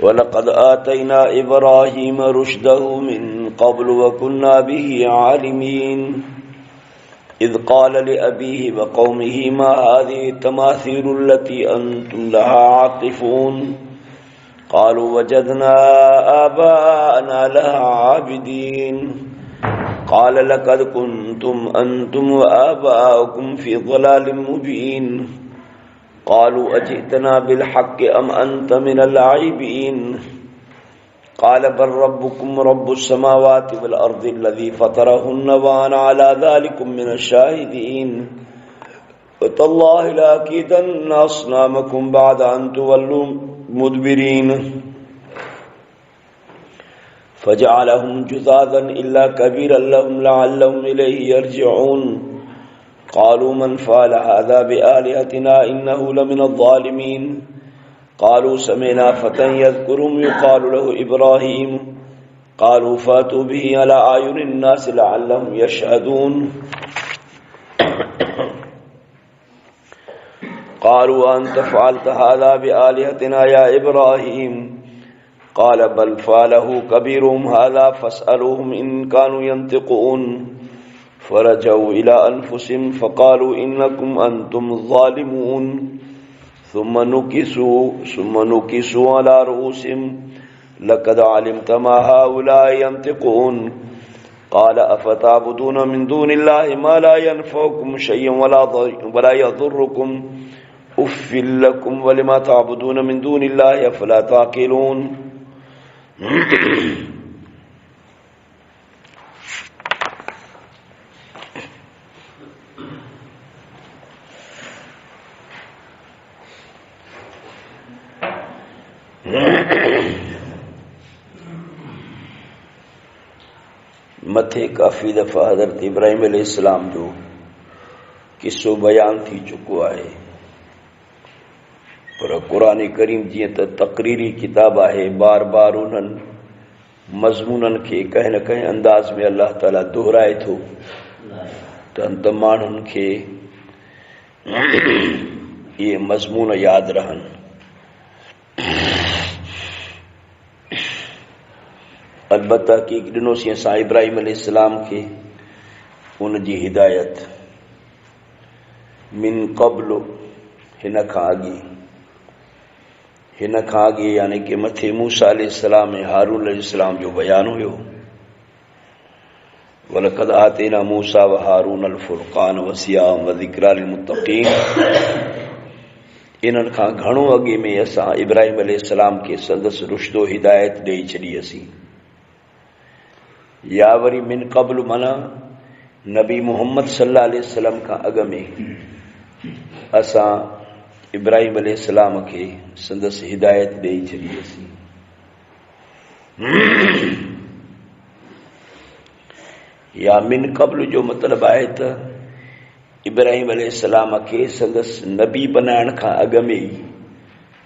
वलक़द आतैना इब्राहीम रुश्दहु मिन क़ब्ल वकुन्ना बिही आलिमीन इज़ क़ाल लिअबीहि व क़ौमिहि मा हाज़िहि तमासीलु लती अंतुम लहा आकिफ़ून क़ालू वजदना आबाअना लहा आबिदीन क़ाल लक़द कुन्तुम अंतुम व आबाउकुम फ़ी ज़लालिम मुबीन क़ालू अजि'तना बिलहक़्क़ि अम अंत मिनल लाइबीन क़ाल बल रब्बुकुम रब्बुस समावाति वल अर्दि लज़ी फ़तरहुन्न व अना अला ज़ालिकुम मिनश शाहिदीन वतल्लाहि लअकीदन्ना अस्नामकुम बअद अन तुवल्लू मुदबिरीन फजअलहुम जुज़ाज़न इल्ला कबीरन लहुम लअल्लहुम इलैहि यरजिऊन क़ालू मन फ़अल हाज़ा बिआलिहतिना इन्नहु लमिनज़्ज़ालिमीन क़ालू समिअना फ़तन यज़कुरुहुम युक़ालु लहु इब्राहीम क़ालू फ़अतू बिही अला अयुनिन्नासि लअल्लहुम यशहदून क़ालू अअन्त फ़अल्त हाज़ा बिआलिहतिना या इब्राहीम क़ाल बल फ़अलहु कबीरुहुम हाज़ा फ़स्अलूहुम इन कानू यंतिक़ून फ़रजऊ इला अनफुसिहिम फ़क़ालू इन्नकुम अंतुम ज़ालिमून सुम्मा नुकिसू अला रुऊसिहिम लक़द अलिमत मा हाउलाइ यंतिक़ून क़ाल अफ़तअबुदून मिन दूनिल्लाहि मा ला यनफ़उकुम शय्अन वला यज़ुर्रुकुम उफ़्फ़िल लकुम वलिमा तअबुदून मिन दूनिल्लाहि अफ़ला ताक़िलून। मथे काफ़ी दफ़ा हज़रत इब्राहीम अलैहिस्सलाम जो किस्सो बयान थी चुको आहे, पर क़ुरान करीम जीअं त तक़रीरी किताब आहे, बार बार उन्हनि मज़मूननि खे कंहिं न कंहिं अंदाज़ में अल्लाह ताला दोहराए थो त माण्हुनि खे इहे मज़मून यादि रहनि। अलबत्ता की ॾिनोसीं असां इब्राहीम अलैहिस्सलाम खे उन जी हिदायत मिन क़ब्ल हिन खां अॻे यानी कि मथे मूसा अलैहिस्सलाम ऐं हारून अलैहिस्सलाम जो बयान हुयो। वलक़द आतैना मूसा व हारून अल फ़ुरक़ान व सियाअन व ज़िक्रा लिल मुत्तक़ीन। इन्हनि खां घणो अॻे में असां इब्राहीम अलैहिस्सलाम खे संदसि रुश्दो हिदायत ॾेई छॾी असीं। या वरी मिन क़ब्ल माना नबी मुहम्मद सल्लल्लाहु अलैहि वसल्लम खां अॻ में असां इब्राहीम अलैहिस्सलाम खे संदसि हिदायत ॾेई छॾी असीं। या मिन क़ब्ल जो मतिलबु आहे त इब्राहीम अलैहिस्सलाम खे संदसि नबी बनाइण खां अॻ में ई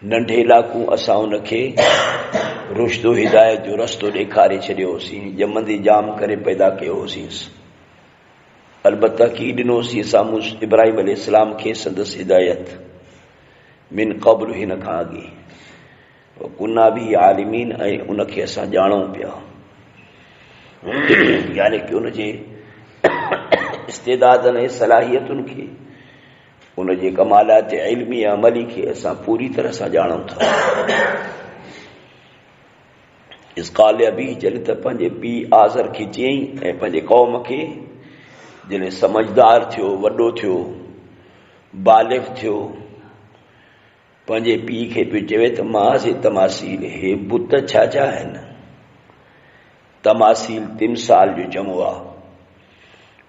नंढे लाकू असां उनखे रुश्दो हिदायत जो रस्तो ॾेखारे छॾियो होसीं, ॼमंदे जाम करे पैदा कयो होसीं। अलबत्ता की ॾिनोसीं असां इब्राहीम अलैहिस्सलाम खे संदसि हिदायत मिन क़ब्ल हिन खां अॻे कुन्ना बि आलिमीन ऐं उनखे असां ॼाणूं पिया, यानी कि उनजे इस्तेदादनि ऐं सलाहियतुनि खे, उनजे कमालात इल्मी अमली खे असां पूरी तरह सां ॼाणूं था। इस क़ाल अबी जॾहिं त पंहिंजे पीउ आज़र खे चयईं ऐं पंहिंजे क़ौम खे जॾहिं समझदार थियो, वॾो थियो, बालिग़ थियो, पंहिंजे पीउ खे पियो चवे त माज़ तमासील, हे बुत छा छा आहिनि। तमासील तिमसाल जो जमो आहे,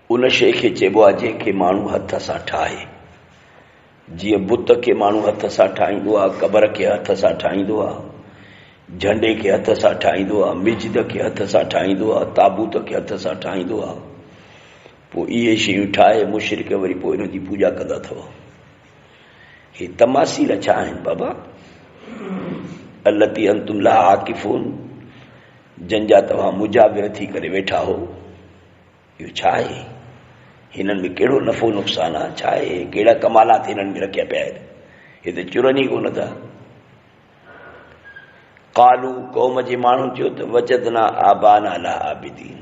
उन शइ खे चइबो आहे जंहिंखे माण्हू हथ सां ठाहे। जीअं बुत खे माण्हू हथ सां ठाहींदो आहे, क़बर खे हथ सां ठाहींदो आहे, झंडे खे हथ सां ठाहींदो आहे, मिजद खे हथ सां ठाहींदो आहे, ताबूत खे हथ सां ठाहींदो आहे, पोइ इहे शयूं ठाहे मुशरिक वरी पोइ इन्हनि जी पूॼा कंदा अथव। हे तमासील छा आहिनि बाबा? अल्लती अंतुम लहा आकिफून, जंहिंजा तव्हां मुजाविर थी करे वेठा हो, इहो छा आहे? हिननि में कहिड़ो नफ़ो नुक़सान आहे? छा आहे? कहिड़ा कमालात हिननि में रखिया पिया आहिनि? हे त चुरनि ई कोन था। कालू कौम जे माण्हू चयो त वजदना आबाना ला आबिदीन,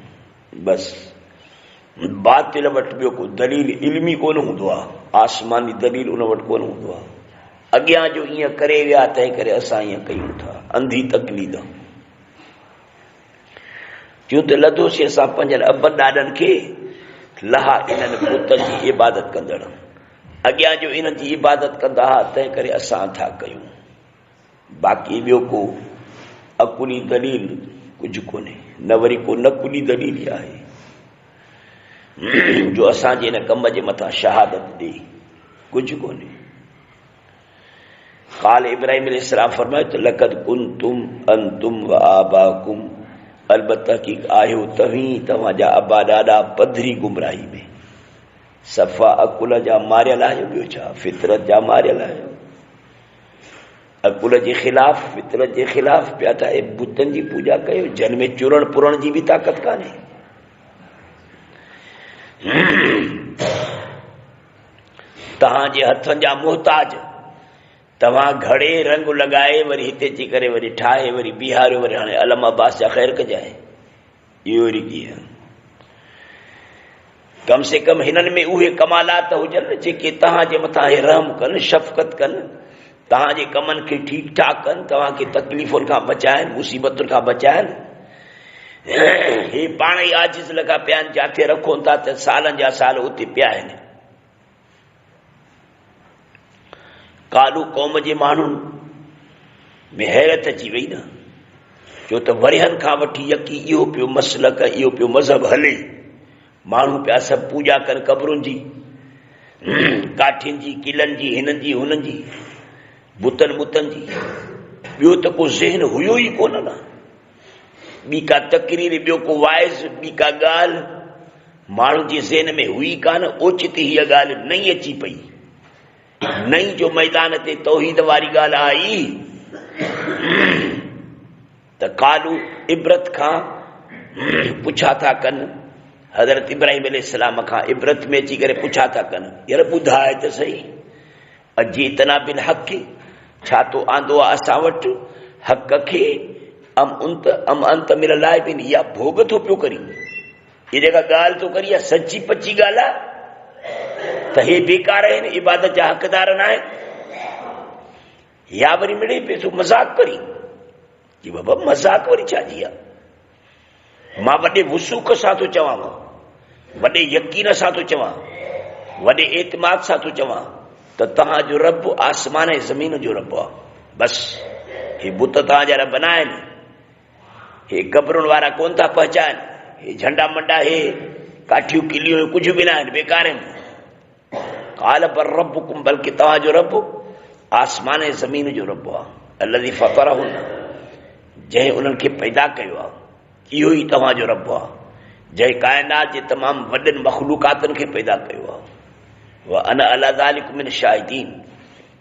बस बातिल वटि ॿियो को दलील इल्मी कोन हूंदो आहे, आसमानी दलील उन वटि कोन हूंदो आहे। अॻियां जो ईअं करे विया तंहिं करे असां ईअं कयूं था, अंधी तकलीद। चयूं त लधोसीं असां पंहिंजनि अब ॾाॾनि खे लहा इन्हनि बुतनि जी इबादत कंदड़, अॻियां जो इन्हनि जी इबादत कंदा हुआ तंहिं करे असां था कयूं। बाक़ी ॿियो को अकुली दलील कुझु कोन्हे, न वरी को नकुली दलील आहे जो असांजे हिन कम जे मथां शहादत ॾे, कुझु कोन्हे। काल इब्राहिम अलैहिस्सलाम फरमायो त लक़द कुंतुम अंतुम व आबाकुम, अलबत्ता की आहियो तव्हांजा अबा ॾाॾा पधरी गुमराही में। सफ़ा अकुल जा मारियल आहियो, ॿियो छा, फितरत जा मारियल आहियो। अकुल जे ख़िलाफ़, फितरत जे ख़िलाफ़ पिया था बुतनि जी पूॼा कयो, जन में चुरण पुरण जी बि ताक़त कान्हे। तव्हांजे हथनि जा मोहताज, तव्हां घड़े रंग लॻाए वरी हिते अची करे वरी ठाहे वरी बीहारियो, वरी हाणे अलम अब्बास जा ख़ैर कजाए, इहो वरी कीअं? कम से कम हिननि में उहे कमालात हुजनि जेके तव्हांजे मथां रहम कनि, शफ़क़त कनि, तव्हांजे कमनि खे ठीकु ठाक कनि, तव्हांखे तकलीफ़ुनि खां बचाइनि, मुसीबतुनि खां बचाइनि। हे पाण ई आजिज़ लॻा पिया आहिनि, जिथे रखो था त सालनि जा साल उते पिया आहिनि। कालू कौम जे माण्हुनि में हैरत अची वई न, छो त वरिहनि खां वठी यकी इहो पियो मसलक, इहो पियो मज़हब हले। माण्हू पिया सभु पूॼा कनि कबरुनि जी, काठियुनि जी, किलनि जी, हिननि जी हुननि जी, बुतनि बुतनि जी। ॿियो त को ज़हन हुयो ई कोन न, ॿी का तकरीर, ॿियो को वाइज़, ॿी का ॻाल्हि माण्हू जे ज़हन में हुई कान। ओचित हीअ ॻाल्हि नई अची पई, नई जो मैदान ते तौहीद वारी ॻाल्हि आई त कालू इबरत खां पुछा था कनि, हज़रत इब्राहिम अलैहिस्सलाम खां इबरत में अची करे पुछा था कनि, यार ॿुधाए त सही, अजीतना बिल हक़, छा तो आंदो आहे असां वटि हक़ खे, अम अंत मिल लाइ बि या भोग थो पियो करी, ये जेका ॻाल्हि थो करी आहे सची पची ॻाल्हि आहे त हे बेकार आहिनि, इबादत जा हक़दार न आहिनि, या वरी मिड़े पियो थो मज़ाक करी कि बाबा मज़ाक वरी छा जी आहे? मां वॾे वसूख सां थो चवां, वॾे यकीन सां थो चवां, वॾे एतमाद सां थो चवां त तव्हांजो रब आसमान ऐं ज़मीन जो रब आहे। बस हे बुत तव्हांजा रब न आहिनि, हे कबरुनि वारा कोन था पहचान, हे झंडा मंडा, हे काठियूं किलियूं कुझु बि न आहिनि, बेकार आहिनि। काल पर रब्बुकुम, बल्कि तव्हांजो रब आसमान ऐं ज़मीन जो रब आहे। अल्लज़ी फ़तरहुन, जंहिं उन्हनि खे पैदा कयो आहे, इहो ई तव्हांजो रब आहे, जंहिं काइनात जे तमामु वॾनि मख़लूक़ातनि खे पैदा कयो आहे। व अना अला ज़ालिकुम मिन शाहिदीन,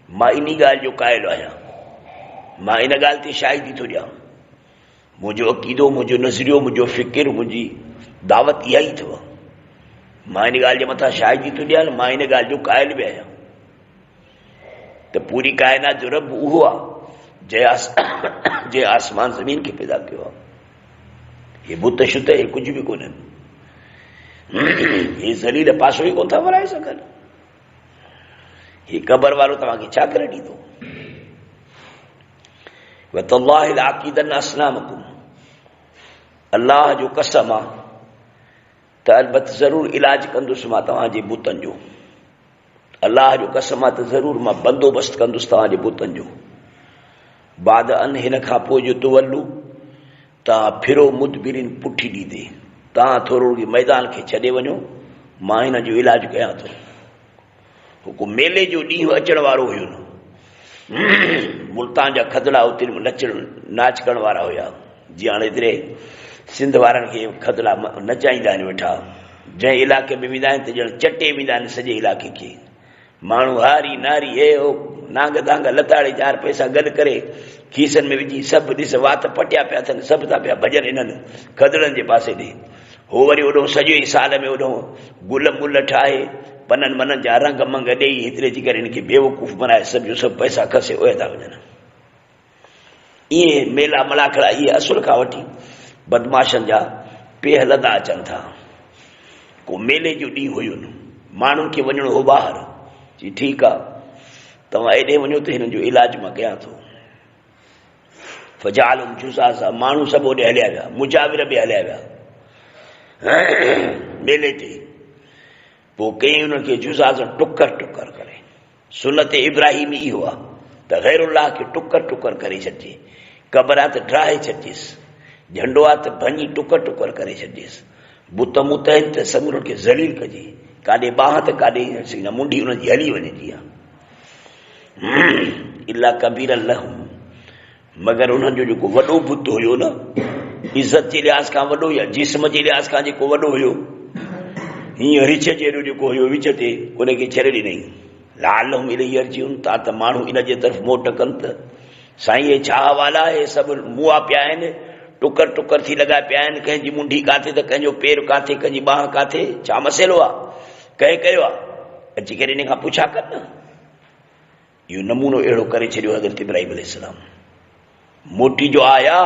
मां इन ॻाल्हि जो क़ाइल आहियां, मां इन ॻाल्हि ते शाहिदी थो ॾियां। मुंहिंजो अक़ीदो, मुंहिंजो नज़रियो, मुंहिंजो फ़िकिर, मुंहिंजी दावत इहा ई अथव। मां इन ॻाल्हि जे मथां शाहिदी थो ॾियां, मां इन ॻाल्हि जो क़ाइल बि आहियां त पूरी काइनात जो रब उहो आहे जंहिं आसमान ज़मीन खे पैदा कयो आहे। हे बुत शुत हे कुझु बि कोन्हनि, हे ज़लील पासो ई कोन था वराए सघनि। हे क़बर वारो तव्हांखे छा करे ॾींदो? वतल्लाहि लअक़ीदन असनामकुम, अल्लाह जो कसम आहे त अलबत ज़रूरु इलाज कंदुसि मां तव्हांजे बुतनि जो। अल्लाह जो कसम आहे त ज़रूरु मां बंदोबस्तु कंदुसि तव्हांजे बुतनि जो। बाद अन, हिन खां पोइ जो तुवल्लू, तव्हां फिरो मुदबिरीन, पुठी ॾींदे, तव्हां थोरो मैदान खे छॾे वञो, मां हिन जो इलाज कयां थो। को मेले जो ॾींहुं अचण वारो हुयो न, मुल्तान जा खदड़ा उते नाच करण वारा हुया, जीअं हाणे हेतिरे सिंध वारनि खे खदड़ा नचाईंदा आहिनि वेठा, जंहिं इलाइक़े में वेंदा आहिनि त ॼण चटे वेंदा आहिनि सॼे इलाइक़े खे। माण्हू हारी नारी हे हो नांग दांग लताड़े 4 पैसा गॾु करे खीसनि में विझी सभु ॾिस वात पटिया पिया अथनि, सभु था पिया भॼनि इन्हनि खदड़नि जे पासे ॾे। हो वरी ओॾो सॼो ई साल में ओॾो गुल मुल ठाहे पननि मननि जा रंग मंग ॾेई हिते अची करे हिनखे बेवकूफ़ बनाए सभु जो सभु पैसा खसे उहे था वञनि। इहे मेला मलाखड़ा इहे असुल खां वठी बदमाशन जा पे हलंदा अचनि था। को मेले जो ॾींहुं हुयो न, माण्हुनि खे वञिणो हो ॿाहिरि, जी ठीकु आहे तव्हां एॾे वञो त हिननि जो इलाज मां कयां थो। फजालुम जुज़ाज़ा, माण्हू सभु होॾे हलिया विया, मुजाविर बि हलिया विया मेले ते। पोइ कई उन्हनि खे जुज़ाज़ टुकर टुकर करे, सुनत इब्राहिमी इहो आहे त ग़ैरुल्लाह खे टुकर टुकर करे छॾिजे, क़बर आहे त ड्राहे छॾिजेसि, झंडो आहे त भञी टुकर टुकर करे छॾिजेसि, बुत मुत आहिनि त सभु उन्हनि खे ज़लील कजे, काॾे बाह त काॾे मुंडी उन्हनि जी हली वञे थी। इला कबीर लहम, मगर उन्हनि जो जेको वॾो बुत हुयो न, इज़त जे लिहाज़ खां वॾो या जिस्म जे लिहाज़ खां जेको वॾो हुयो, हीअं रिछ जहिड़ो जेको हुयो विच ते, उनखे छॾे ॾिनई। लालहम इलैहि यर्जिऊन, ता त माण्हू इन जे तरफ़ मोट कनि त साईं हे छा हवाला, हे सभु मुआ पिया आहिनि, टुकर टुकर थी लॻा पिया आहिनि, कंहिंजी मुंडी काथे त कंहिंजो पेर काथे, कंहिंजी बाह काथे, छा मसइलो आहे, कंहिं कयो आहे, अची करे इन खां पुछा कर न। इहो नमूनो अहिड़ो करे छॾियो हज़रत इब्राहिम अलैहिस्सलाम। मोटी जो आया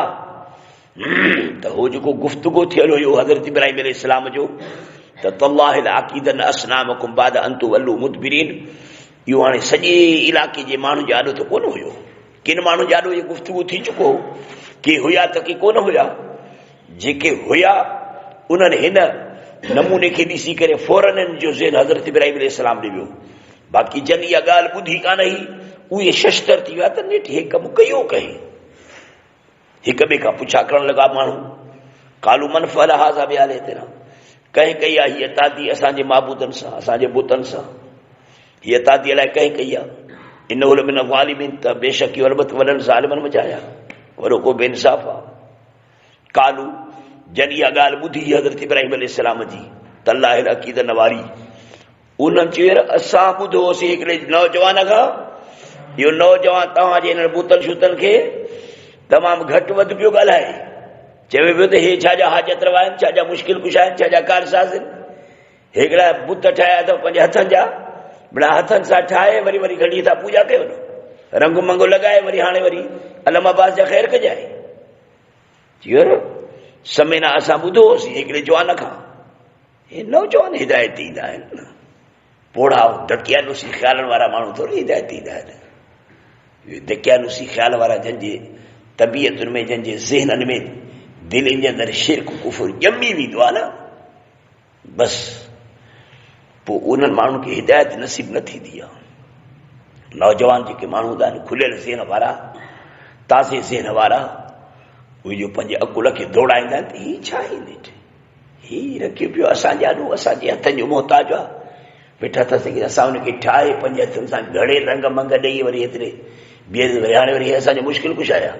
त हो जेको गुफ़्तगू थियल हुयो हज़रत इब्राहिम अलैहिस्सलाम जो त तल्लाहिल अकीदन असनामकुम बाद अन तुवल्लू मुदबिरीन, इहो हाणे सॼे इलाइक़े जे माण्हू जो आॾो त कोन हुयो, किन माण्हू जो आॾो इहो गुफ़्तगू थी चुको हो, के हुया त के कोन हुया। जेके हुया उन्हनि हिन नमूने खे ॾिसी करे फौरन जो ज़हन हज़रत इब्राहिम अलैहिस्सलाम ॾे वियो। बाक़ी जन इहा ॻाल्हि ॿुधी कान हुई, उहे शस्तर थी विया त नेठि हे कमु कयो कई, हिक ॿिए खां पुछा करण लॻा माण्हू। कालू मन फल हाज़ा बि हाले तेरा, कंहिं कई आहे हीअ तादी असांजे माबूदनि सां, असांजे बुतनि सां, हीअ तादी अलाए कंहिं कई आहे। इन मिन ज़ालिमीन, त बेशक इहो अलबत वॾनि ज़ालिमनि मचाया, वॾो को बेइंसाफ़ आहे। कालू, जॾहिं इहा ॻाल्हि ॿुधी हज़रत इब्राहिम अलैहिस्सलाम जी तल्लाहिल अक़ीदन वारी, उन्हनि चयो असां ॿुधोसीं हिकिड़े नौजवान खां, इहो नौजवान तव्हांजे हिन बुतनि शुतनि खे तमामु घटि वधि पियो ॻाल्हाए, चवे पियो त हे छाजा हाजत रवा आहिनि, छाजा मुश्किल कुशा आहिनि, छाजा कारसाज़ आहिनि, हिकिड़ा बुत ठाहिया अथव पंहिंजे हथनि जा, बिना हथनि सां ठाहे वरी वरी खणी था पूॼा कयो न, रंग मंगो लॻाए वरी हाणे वरी अलम अब्बास जा ख़ैर कजाए। चयो समेना असां ॿुधोसीं हिकिड़े जवान खां। हे नौजवान हिदायत ॾींदा आहिनि न, पोड़ा दकियानुसी ख़्यालनि वारा माण्हू थोरी हिदायत ॾींदा आहिनि। दकियानुसी ख़्याल वारा जंहिंजे तबियतुनि में, जंहिंजे ज़हननि में, दिलनि जे अंदरि शिरक कुफुर ॼमी वेंदो आहे न, बसि पोइ उन्हनि माण्हुनि खे हिदायत नसीब न थींदी आहे। नौजवान जेके माण्हू हूंदा आहिनि, खुलियल ज़हन वारा, ताज़े ज़हन वारा, उहे जो पंहिंजे अकुल खे दौड़ाईंदा आहिनि त हीअ छा आहे नेठि, हीअ रखियो पियो असांजे आॾो, असांजे हथनि जो मोहताज आहे, वेठा था सघे असां हुनखे ठाहे पंहिंजे हथनि सां घणे रंग मंग ॾेई वरी एतिरे ॿिए वरी हाणे वरी असांजो मुश्किल कुझु आया।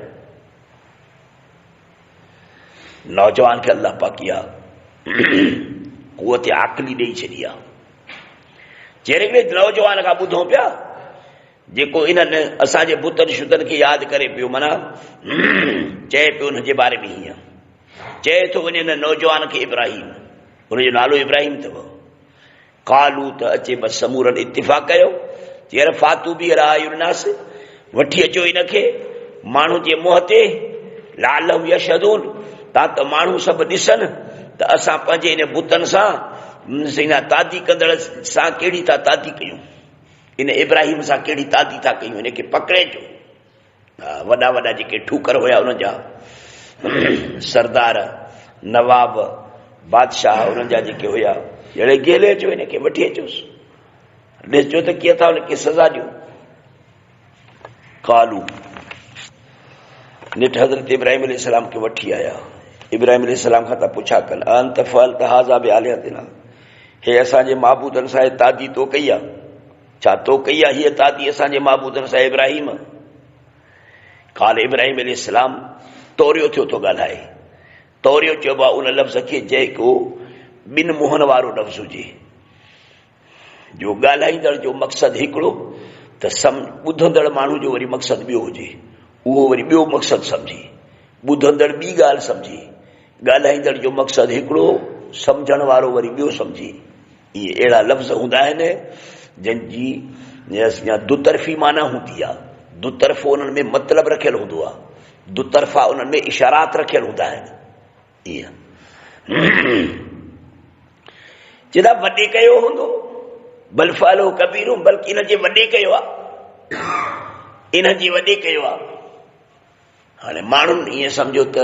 नौजवान खे अल्लाह पाक इहा क़ुवत आक़ली ॾेई छॾी आहे। जहिड़े हिकिड़े नौजवान खां ॿुधूं पिया जेको इन्हनि असांजे बुतनि शुतनि खे यादि करे पियो, माना चए पियो हुनजे बारे में हीअं चए थो वञे हिन नौजवान खे इब्राहिम, हुनजो नालो इब्राहिम अथव। कालू त अचे बसि समूरनि इतिफ़ाक़ कयो, चेर फातू बि रायुनास, वठी अचो हिनखे माण्हू जे मुंहं ते, लालहम यशहदून, ता त माण्हू सभु ॾिसनि त असां पंहिंजे इन बुतनि सां, हिन तादी कंदड़ सां कहिड़ी था तादी कयूं, इन इब्राहिम सां कहिड़ी तादी था कयूं, हिनखे पकड़े अचो। वॾा वॾा जेके ठूकर हुया उन्हनि जा सरदार, नवाब, बादशाह, उन्हनि जा जेके हुया, जहिड़े गेले अचो हिनखे वठी अचोसि, ॾिसजो त कीअं था हुनखे सज़ा ॾियो। कालू निठ हज़रत इब्राहिम अलैहिस्सलाम खे वठी आया, इब्राहिम अलैहिस्सलाम खां त पुछा कनि, अंत फअलत हाज़ा बिआलिहतिना, हे असांजे माबूदनि सां तादी तो कई आहे, छा तो कई आहे हीअ तादी असांजे माबूदनि सां इब्राहिम? काल इब्राहिम अलैहिस्सलाम तौरियो थियो थो ॻाल्हाए, तौरियो चइबो आहे उन लफ़्ज़ खे जेको ॿिनि मुंहनि वारो लफ़्ज़ हुजे, जो ॻाल्हाईंदड़ जो मक़सदु हिकिड़ो त ॿुधंदड़ माण्हू जो वरी मक़सदु ॿियो हुजे, उहो वरी ॿियो मक़सदु सम्झे, ॿुधंदड़ ॿी ॻाल्हि सम्झे, ॻाल्हाईंदड़ जो मक़सदु हिकिड़ो, सम्झण वारो वरी ॿियो सम्झे। इहे अहिड़ा लफ़्ज़ हूंदा आहिनि जंहिंजी दुतरफ़ी माना हूंदी आहे, दुतरफ़ो उन्हनि में मतिलबु रखियलु हूंदो आहे, दुतरफ़ा उन्हनि में इशारात रखियल हूंदा आहिनि। ईअं चेदा वॾे कयो हूंदो, बल फ़अलहु कबीरुहुम, बल्कि इन जे वॾे कयो आहे, इन जे वॾे कयो आहे। हाणे माण्हुनि ईअं सम्झो त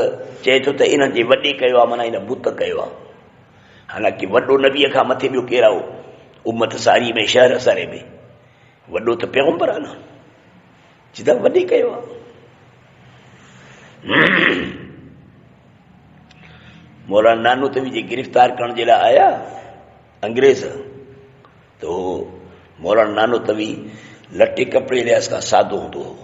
चए थो त इन जे वॾे कयो आहे, माना इन बुत कयो आहे। हालांकि वॾो नबीअ खां मथे ॿियो केरु आहे? उम्मत सारी में, शहर सरे में वॾो त पैगंबर आहे न, चेदा वॾे कयो आहे। मौलाना नानोतवी जे गिरफ़्तार करण जे लाइ आया अंग्रेज़, तो मौलाना नानोतवी लटे कपिड़े लिहाज़ खां सादो हूंदो हो,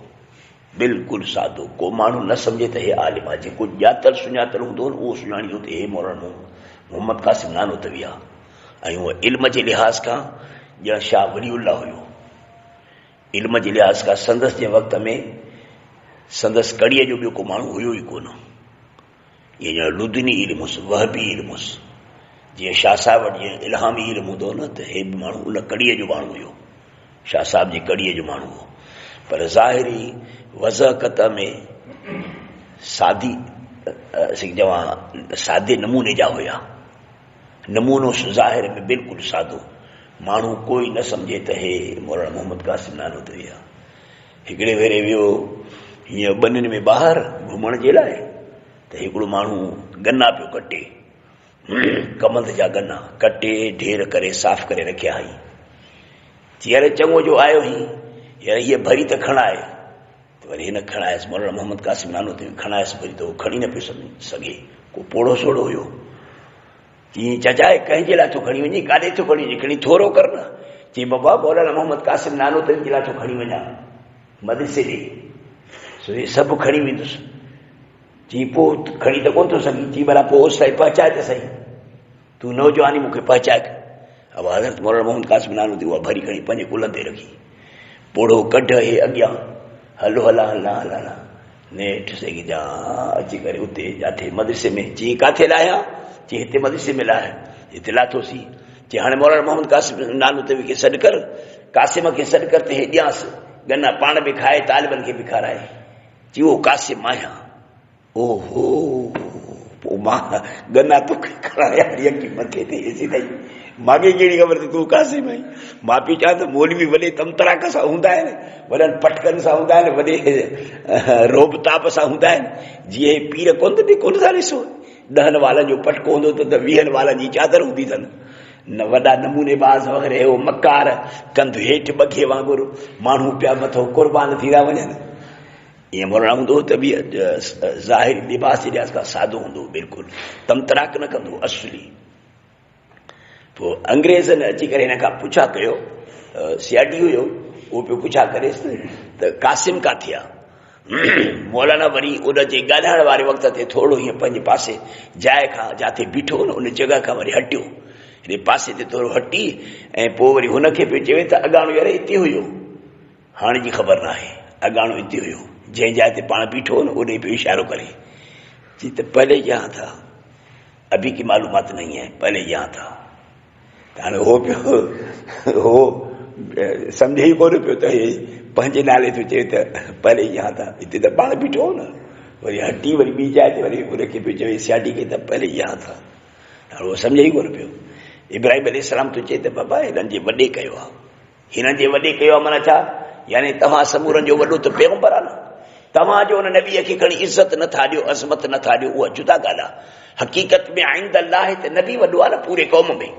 बिल्कुलु सादो। को माण्हू न सम्झे त हे आलिम आहे, जेको ॼातल सुञातल हूंदो न उहो सुञाणींदो त हे मौलाना मोहम्मद क़ासिम नानोतवी आहे। ऐं उहो इल्म जे लिहाज़ खां ॼण शाह वलीउल्लाह हुयो। इल्म जे लिहाज़ खां संदसि जे वक़्त में संदसि कड़ीअ जो ॿियो को माण्हू हुयो ई कोन। ईअं ॼण लुदनी इल्म हुउसि, वहबी इल्म हुउसि, जीअं शाह साहिब वटि जीअं इल्हामी इल्म हूंदो न, त हे बि माण्हू उन कड़ीअ जो माण्हू हुयो, शाह साहिब जी कड़ीअ जो माण्हू हो। पर ज़ाहिरी वज़ाक़त में सादी सादे नमूने जा हुया। नमूनो ज़ाहिर में बिल्कुलु सादो, माण्हू कोई न सम्झे त हे मौलाना मोहम्मद क़ासिम नानोतवी आहे। हिकिड़े भेरे वियो हीअं ॿनिनि में ॿाहिरि घुमण जे लाइ, त हिकिड़ो माण्हू गन्ना पियो कटे, कमंद जा गन्ना कटे ढेर करे साफ़ करे रखिया हुई। चीअर चङो जो आयो ही, यार हीअ भरी त खणाए, त वरी हिन खणायसि, मौलाना मोहम्मद क़ासिम नानोतवी खणायसि भरी, त उहो खणी न पियो सघे, को पोड़ो सोड़ो हुयो। चई चचाए कंहिंजे लाइ थो खणी वञी, काॾे थो खणी वञी, खणी थोरो कर न। चई बाबा मौलाना मोहम्मद क़ासिम नानोतवी जे लाइ थो खणी वञा, मदरसे ॾे, सो हे सभु खणी वेंदुसि। चई पोइ खणी त कोन थो सघी। चई भला पोइ ओसि ताईं पहुचाए त सही, तूं नौजवानी मूंखे पहुचाए। अब हज़रत मौलाना मोहम्मद क़ासिम नानोतवी उहा भरी खणी पंहिंजे कुलनि ते रखी, पोड़ो कढ हे अॻियां, हलो हला हला हला हला नेठि सही जा अची करे उते जाथे मदरसे में। चई किथे लाहिया? चई हिते मदरसे में लाहिया। हिते लाथोसीं। चई हाणे मौलाना मोहम्मद क़ासिम नानोतवी खे सॾु कर, क़ासिम खे सॾु कर त हे ॾियांसि गन्ना, पाण बि खाए तालिबनि खे बि खाराए। चई उहो क़ासिम आहियां। ओहो, पोइ मां गन्ना तोखे खाराया यकी मथे ते अची ताईं, माॻे कहिड़ी ख़बर त तूं क़ासिम आहीं। मां पियो चवां त मौलवी वॾे तमतराक सां हूंदा आहिनि, वॾनि पटकनि सां हूंदा आहिनि, वॾे रोबताप सां हूंदा आहिनि। जीअं पीर कोन त कोन था ॾिसो, 10 वालनि जो पटको हूंदो त 20 वालनि जी चादर हूंदी अथनि, न वॾा नमूने बाज़ वग़ैरह, हो मकार कंधु हेठि बखे वांगुरु माण्हू पिया मथो कुर्बान थी था वञनि। ईअं मौलाना हूंदो त बि ज़ाहिरी लिबास जे लिहाज़ खां सादो हूंदो, बिल्कुलु तमतराक न कंदो, असली। पोइ अंग्रेज़नि अची करे हिन खां पुछा कयो, सीआईडी हुयो, उहो पियो पुछा करेसि त क़ासिम काथे आहे। मौलाना वरी उन जे ॻाल्हाइण वारे वक़्त ते थोरो हीअं पंहिंजे पासे जाइ खां जाथे बीठो न, उन जॻह खां वरी हटियो, हिन पासे ते थोरो हटी, ऐं पोइ वरी हुनखे पियो चवे त अॻाणो यार हिते हुयो, हाणे जी ख़बर न आहे, अॻाणो हिते हुयो। जंहिं जाइ ते पाण बीठो न उन पियो इशारो करे। चई त पहले यहाँ था, अभी की मालूमात नहीं है, पहले यहाँ था। हाणे हो पियो हो सम्झे ई कोन पियो त हे पंहिंजे नाले थो चए त पहले यहाँ था, हिते त पाण बीठो हो न। वरी हटी वरी ॿी जाइ ते वरी उनखे पियो चवे सीआईडी खे त पहले यहाँ था। हाणे उहो सम्झे ई कोन पियो। इब्राहिम अलैहिस्सलाम थो चए त बाबा हिननि जे वॾे कयो आहे, हिननि जे वॾे कयो आहे, माना छा? यानी तव्हां समूरनि जो वॾो त पैगंबर आहे न, तव्हांजो हुन नबीअ खे खणी इज़त नथा ॾियो, अज़मत नथा ॾियो, उहा जुदा ॻाल्हि आहे। हक़ीक़त में आइंद अल्लाह त नबी वॾो आहे न पूरे क़ौम में।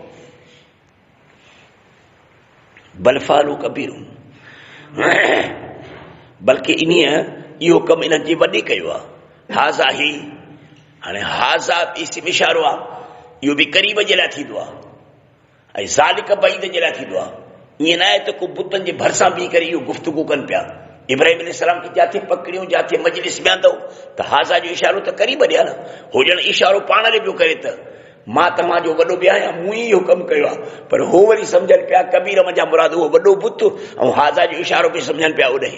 बलफालू कबीर, बल्कि इहो कमु इन्हनि जे वॾे कयो आहे। हाज़ा ही, हाणे हाज़ा इस्म इशारो आहे, इहो बि क़रीब जे लाइ थींदो आहे, ऐं ज़ालिक बईद जे लाइ थींदो आहे। ईअं न आहे त को बुतनि जे भरिसां बीह करे इहो गुफ़्तगू कनि पिया। इब्राहिम अलैहिस्सलाम खे जाथे पकड़ियूं, जाथे मजलिस में आंदो, त हाज़ा जो इशारो त क़रीब ॾिया न, हो ॼण इशारो पाण ॾे पियो करे त मां तव्हांजो वॾो बि आहियां, मूं ई इहो कमु कयो आहे। पर हो वरी सम्झनि पिया कबीर मञा मुराद उहो वॾो बुत, ऐं हाज़ा जो इशारो बि सम्झनि पिया उॾे।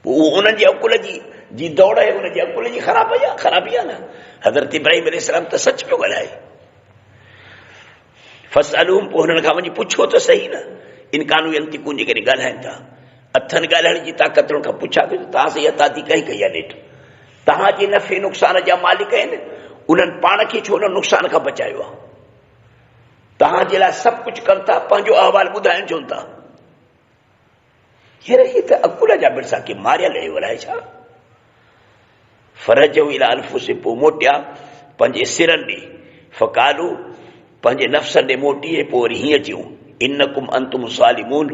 पोइ उहो उन्हनि जे अकुल जी दौड़ आहे, उनजे अकुल जी ख़राबी आहे न। हज़रत इब्राहिम अलैहिस्सलाम त सच पियो ॻाल्हाए। फसअलूहुम, पोइ हुननि खां वञी पुछो त सही न, इनकानू यंतिकून जे करे ॻाल्हाइनि था, अथनि ॻाल्हाइण जी ताक़त, हुन खां पुछा कयो तव्हां सां इहा ताती कई आहे नेठि, तव्हांजे नफ़े नुक़सान जा मालिक आहिनि, उन्हनि पाण खे छो न नुक़सान खां बचायो आहे? तव्हांजे लाइ सभु कुझु कनि था, पंहिंजो अहवाल ॿुधाइण चवनि था। हींअर ही त अकुल जा बिरसा के मारियल आहे छा? फरजो इला अनफुसिहिम, पोइ मोटिया पंहिंजे सिरनि ॾे, फ़क़ालू पंहिंजे नफ़्सनि ॾे मोटी, पोइ वरी हीअं चयूं इन्नकुम अंतुम ज़ालिमून,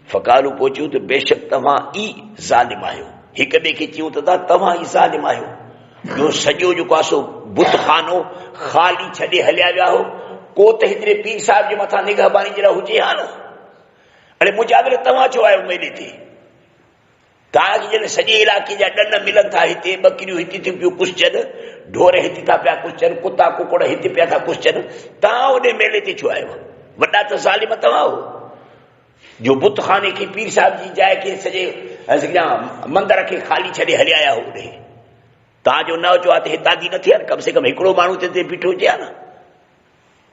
फ़क़ालू पोइ चयूं त बेशक तव्हां ई ज़ालिम आहियो। हिक ॿिए खे चयूं त तव्हां ई ज़ालिम आहियो। ॿियो सॼो जेको आहे सो बुत खानो ख़ाली छॾे हलिया विया हो। को त हिकिड़े पीर साहिब जे मथां निगहबानी जहिड़ा हुजे हा न। अड़े मुजाबिर तव्हां छो आहियो मेले ते? तव्हांखे जॾहिं सॼे इलाइक़े जा ॾन मिलनि था, हिते ॿकरियूं हिते थियूं पियूं कुसजनि, ढोर हिते था पिया कुसजनि, कुता कुकड़ हिते पिया था कुसजनि, तव्हां होॾे मेले ते छो आहियो? वॾा त ज़ालिम तव्हां हो जो बुत खाने खे, पीर साहिब जी जाइ खे, सॼे मंदर खे ख़ाली छॾे हलिया आया हो होॾे। तव्हांजो न चयो आहे त हितां थी न थिए, कम से कम हिकिड़ो माण्हू ते बीठो हुजे हा न।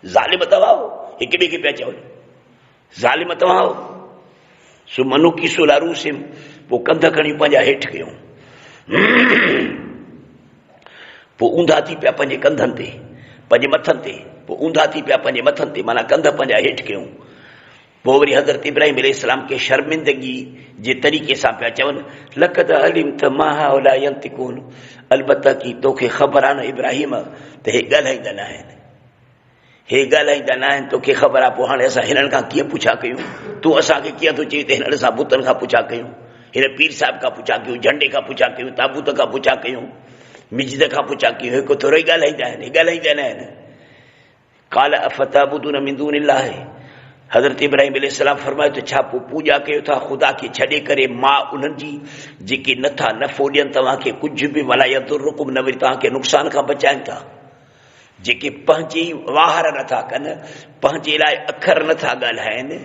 ज़ालिम तव्हां हो, हिक ॿिए खे पिया चवनि ज़ालिम तव्हां हो। सो मनुकी सुलारू सिम, पोइ कंध खणी पंहिंजा हेठि कयूं, पोइ ऊंधा थी पिया पंहिंजे कंधनि ते, पंहिंजे मथनि ते, पोइ ऊंधा थी पिया पंहिंजे मथनि ते, माना कंध पंहिंजा हेठि कयूं। पोइ वरी हज़रत इब्राहिम अलैहिस्सलाम खे शर्मिंदगी जे तरीक़े सां पिया चवनि लक़द अलिमत मा हाउला यंतिकून, अलबत्ता की तोखे ख़बर आहे न इब्राहिम त हे ॻाल्हाईंदा न आहिनि, हे ॻाल्हाईंदा न आहिनि, तोखे ख़बर आहे। पोइ हाणे असां हिननि खां कीअं पुछा कयूं? तूं असांखे कीअं थो चई त हिननि सां बुतनि खां पुछा कयूं, हिन पीर साहिब खां पुछा कयूं, झंडे खां पुछा कयूं, ताबूत खां पुछा कयूं, मिजद खां पुछा कयूं? हिकु थोरो ई ॻाल्हाईंदा आहिनि, ॻाल्हाईंदा न आहिनि। काल अफताबुदून मिन दूनिल्लाह, हज़रत इब्राहिम अलैहिस्सलाम फरमायो त छा पोइ पूॼा कयो था ख़ुदा खे छॾे करे, मां उन्हनि जी जेके नथा नफ़ो ॾियनि तव्हांखे कुझु बि, वला यदुर्रुकुम, न वरी तव्हांखे नुक़सान खां बचाइनि था, जेके पंहिंजे वाहर नथा कनि, पंहिंजे लाइ अखर नथा ॻाल्हाइनि,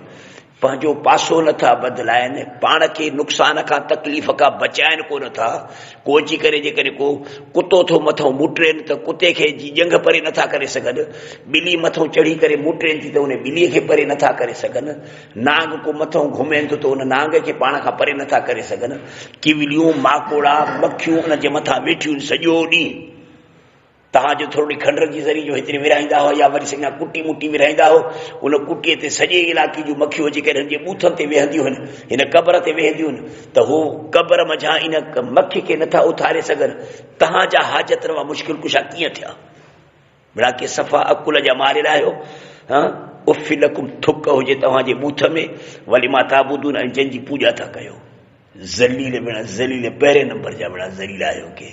पंहिंजो पासो नथा बदिलाइनि, पाण खे नुक़सान खां तकलीफ़ खां बचाइनि कोन था। को अची करे जेकॾहिं को कुतो थो मथां मुटरेनि त कुते खे जी जंग परे नथा करे सघनि, ॿिली मथां चढ़ी करे मुटरेनि थी त उन ॿिलीअ खे परे नथा करे सघनि, नांग को मथां घुमेनि थो त उन नांग खे पाण खां परे नथा करे सघनि, किविलियूं माकोड़ा मखियूं उन जे मथां वेठियूं सॼो ॾींहुं। तव्हांजो थोरी खंड जी ज़री जो हेतिरी विराईंदा हो, या वरी सॼा कुटी मुटी विराईंदा हो, उन कुटीअ ते सॼे इलाइक़े जूं मखियूं अची करे हिन जे बूथनि ते वेहंदियूं आहिनि, हिन क़बर ते वेहंदियूं आहिनि, त हू क़बर मझां इन मखी खे नथा उथारे सघनि। तव्हांजा हाजत रवा मुश्किल कुशा कीअं थिया? भला के सफ़ा अकुल जा मारियल आहियो। उफ़ लकुम, थुक हुजे तव्हांजे बूथ में, वली मा ताबुदून, ऐं जंहिंजी पूॼा था कयो। ज़लील भेण, ज़लील पहिरें नंबर जा भेण ज़लील आहियो के।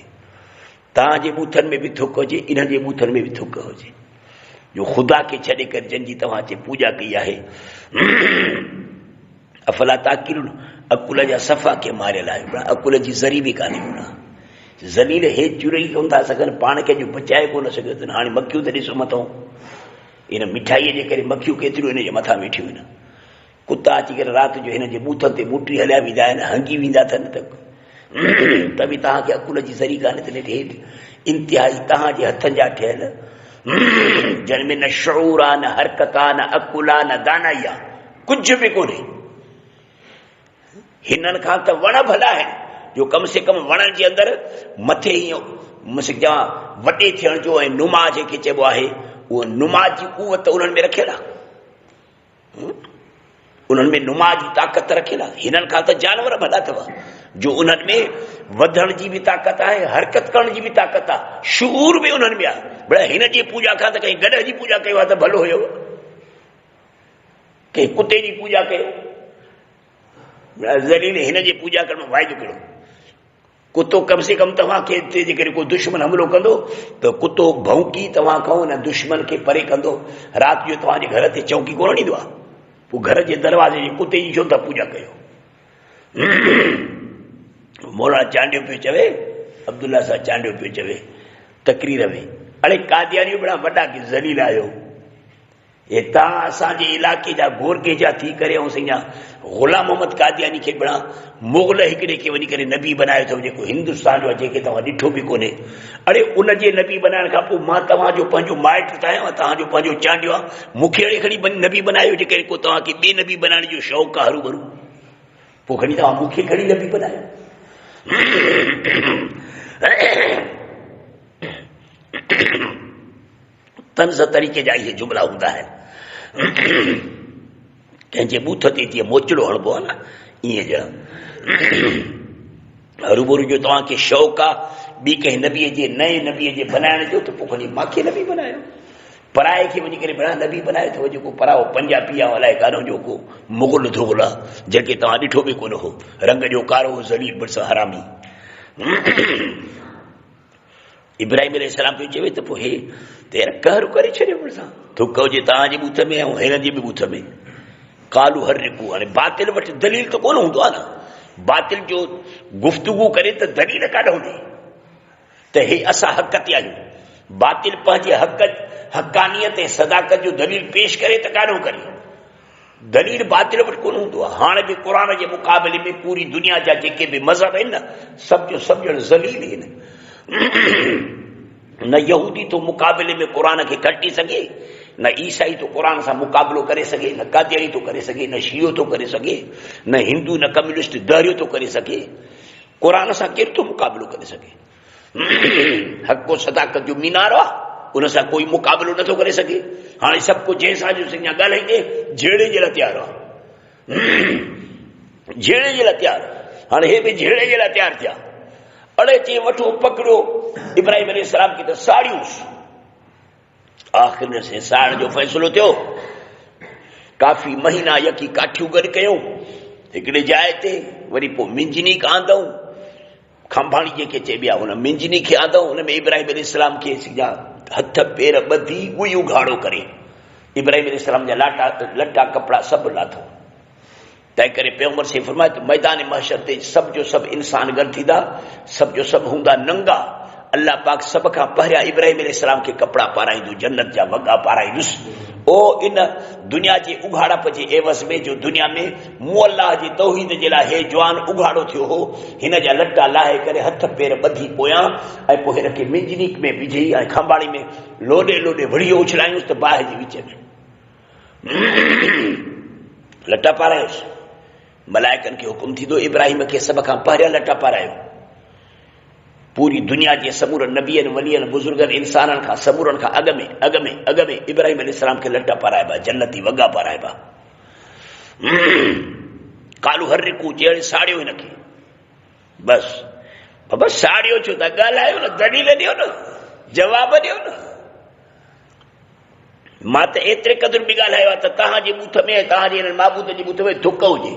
तव्हांजे बूथनि में बि थुक हुजे, इन्हनि जे बूथनि में बि थुक हुजे, जो ख़ुदा खे छॾे करे जंहिंजी तव्हां ते पूॼा कई आहे। अफला ताक़िलून, अकुल जा सफ़ा खे मारियल आहियो, अकुल जी ज़री बि कान्हे। ज़लील हे चुरई कोन था सघनि, पाण खे जो बचाए कोन सघे त हाणे मखियूं त ॾिसो मथां, इन मिठाईअ जे करे मखियूं केतिरियूं हिन जे मथां वेठियूं आहिनि। कुता अची करे राति जो हिन जे बूथनि ते मुटी हलिया वेंदा आहिनि, हंगी वेंदा अथनि त बि तव्हांखे अकुल जी ज़री कान्हे त हेठि इंतिहाई तव्हांजे हथनि जा ठहियल, जंहिंमें न शऊर आहे, न हरकत आहे, न अकुल आहे, न दानाई आहे, कुझु बि कोन्हे। हिननि खां त वण भला आहिनि, जो कम से कम वणनि जे अंदरि मथे हीअं वॾे थियण जो ऐं नुमा जेके चइबो आहे, उहो नुमा जी कुवत उन्हनि में रखियल आहे, उन्हनि में नुमा जी ताक़त रखियल आहे। हिननि खां त जानवर भला अथव, जो उन्हनि में वधण जी बि ताक़त आहे, हरकत करण जी बि ताक़त आहे, शूर बि उन्हनि में आहे। भला हिन जी पूॼा खां त कंहिं गॾ जी पूॼा कयो आहे त भलो हुयो, कंहिं कुते जी पूॼा कयो, ज़लील हिन जी पूॼा करण में वाइदो कहिड़ो? कुतो कम से कम तव्हांखे जेकॾहिं को दुश्मन हमलो कंदो त कुतो भौंकी तव्हां खां हुन दुश्मन खे परे कंदो। राति जो तव्हांजे घर ते चौकी कोन ॾींदो आहे, पोइ घर जे दरवाज़े जे कुते जी छो था पूॼा कयो? मौलाना चांडियो पियो चवे, अब्दुल्ला साहब चांडियो पियो चवे तकरीर में, अड़े कादियानियूं बड़ा वॾा की ज़लील आहियो, हे तव्हां असांजे इलाइक़े जा गोरगे जा थी करे ऐं सॼा ग़ुलाम मोहम्मद कादियानी खे बड़ा मुग़ल हिकिड़े खे वञी करे नबी बनायो अथव, जेको हिंदुस्तान जो आहे, जेके तव्हां ॾिठो बि कोन्हे। अड़े उनजे नबी बनाइण खां पोइ मां तव्हांजो पंहिंजो माइट त आहियां, तव्हांजो पंहिंजो चांडियो आहे, मूंखे अड़े खणी नबी बनायो, जेकॾहिं को तव्हांखे ॿिए नबी बनाइण जो शौक़ु आहे हरू भरू, पोइ खणी तव्हां मूंखे खणी नबी बनायो। तंज़ तरीक़े जा इहे जुमला हूंदा आहिनि। कंहिंजे बूथ ते जीअं मोचड़ो हणबो आहे न, ईअं ॼण हरूभरू जो तव्हांखे शौक़ु आहे ॿी कंहिं नबीअ जे नए नबीअ जे बनाइण जो, त पोइ खणी मूंखे नबी बनायो। पराए खे वञी करे नबी बनाए थो, जेको पराओ पंजाबी आहे अलाए काॾो जो को मुग़ल धोगल आहे, जंहिंखे तव्हां ॾिठो बि कोन हो, रंग जो कारो ज़लील बरस हरामी। इब्राहिम अलैहिस्सलाम खे चवे त पोइ हे तेर कहर करे छॾियो भरिसां, थुक हुजे तव्हांजे बूथ में ऐं हिन जे बि बूथ में। कालू हर रिकू, हाणे बातिल वटि दलील त कोन हूंदो आहे न, बातिल जो गुफ़्तगू करे त दलील काॾो ॾे त हे असां हक़ ते आहियूं। बातिल पंहिंजे हक़ानियत ऐं सदाकत जो दलील पेश करे त काॾो करे, दलील बातिल वटि कोन हूंदो आहे। हाणे बि क़ुर जे मुक़ाबले में पूरी दुनिया जा जेके बि मज़हब आहिनि न, सभु जो सभु ॼण ज़लील आहिनि। न यहूदी तो मुक़ाबले में क़ुर खे कटी सघे, न ईसाई तो क़ुर सां मुक़ाबलो करे सघे, न कादियानी तो करे सघे, न शियो तो करे सघे, न हिंदू न कम्युनिस्ट दरियो तो करे सघे। क़ुर सां केरु तो मुक़ाबलो करे सघे? हक़ सदाकत जो मीनारो आहे, उन सां कोई मुक़ाबलो नथो करे सघे। हाणे सभु कुझु जंहिंसां जो सिंह ॻाल्हाईंदे झेड़े जे लाइ तयारु आहे, झेड़े जे लाइ तयारु। हाणे हे बि झेड़े जे लाइ तयारु थिया। अड़े चई वठो पकड़ो इब्राहिम अलैहिस्सलाम खे त साड़ियूंसि। आख़िर से साड़ जो फ़ैसिलो थियो। काफ़ी महीना यकी काठियूं गॾु कयूं हिकिड़े जाइ ते, वरी पोइ मिंजनी आंदऊं, खंभाणी जेके चइबी आहे, हुन मिंजनी खे आंदऊं। हुन में इब्राहिम अलैहिस्सलाम खे हथ पेर ॿधी गुयू घाड़ो करे इब्राहिम अलैहिस्सलाम जा लटा कपिड़ा सभु लाथो। तंहिं करे पैगंबर से फरमाए त मैदान महशर ते सभु जो सभु इंसान गॾु थींदा, सभु जो सभु हूंदा नंगा। अल्लाह पाक सभ खां पहिरियां इब्राहिम अलैहिस्सलाम खे कपिड़ा पाराईंदो, जन्नत जा वॻा पाराईंदुसि। ओ इन दुनिया जे उघाड़प जे एवज़ में, जो दुनिया में मूं अल्लाह जे तौहीद जे लाइ हे जवान उघाड़ो थियो हो, हिन जा लटा लाहे करे हथ पेर ॿधी पोयां ऐं पोइ हिन खे मिंजनी में विझी ऐं खंभाड़ी में लोॾे लोॾे वड़ियो उछलायूंसि त बाहि जे विच में लटा पारायोसि। मलाइकनि खे हुकुम थींदो इब्राहिम खे सभ खां पहिरियां लटा पारायो। पूरी दुनिया जे समूरनि नबियनि वलियनि बुज़ुर्गनि इंसाननि खां समूरनि खां अॻ में इब्राहिम अलैहिस्सलाम खे लटा पाराइबा, जन्नती वॻा पाराइबा। कालू हर रिकू चेड़ साड़ियो हिनखे, बस बाबा साड़ियो छो था, ॻाल्हायो न, दलील ॾियो न, जवाब ॾियो न। मां त एतिरे क़दुरु बि ॻाल्हायो आहे त तव्हांजे बूथ में, तव्हांजे हिन माबूद जे बूथ में थुक हुजे,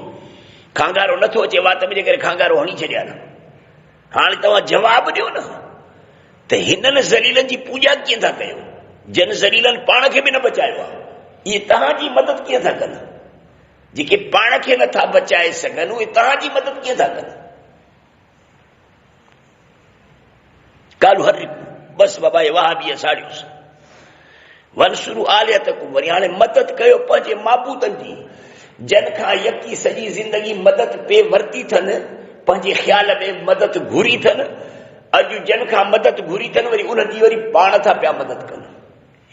खांगारो नथो अचे वात में, जे करे खांगारो हणी छॾिया न। हाणे तव्हां जवाब ॾियो न त हिननि ज़लीलनि जी पूॼा कीअं था कयो, जिन ज़लीलनि पाण खे बि न बचायो आहे। इहे तव्हांजी मदद कीअं था कनि? जेके पाण खे नथा बचाए सघनि उहे तव्हांजी मदद कीअं था कनि? कालू हर बस बाबा ये वहाबी साड़ियुसि। वंसुरु आलियतकुम, वरी हाणे मदद कयो पंहिंजे माबूदनि जी, जन खां यकी सॼी ज़िंदगी मदद पे वरिती अथनि, पंहिंजे ख़्याल में मदद घुरी अथनि। अॼु जन खां मदद घुरी अथनि, वरी उनजी वरी पाण था पिया मदद कनि।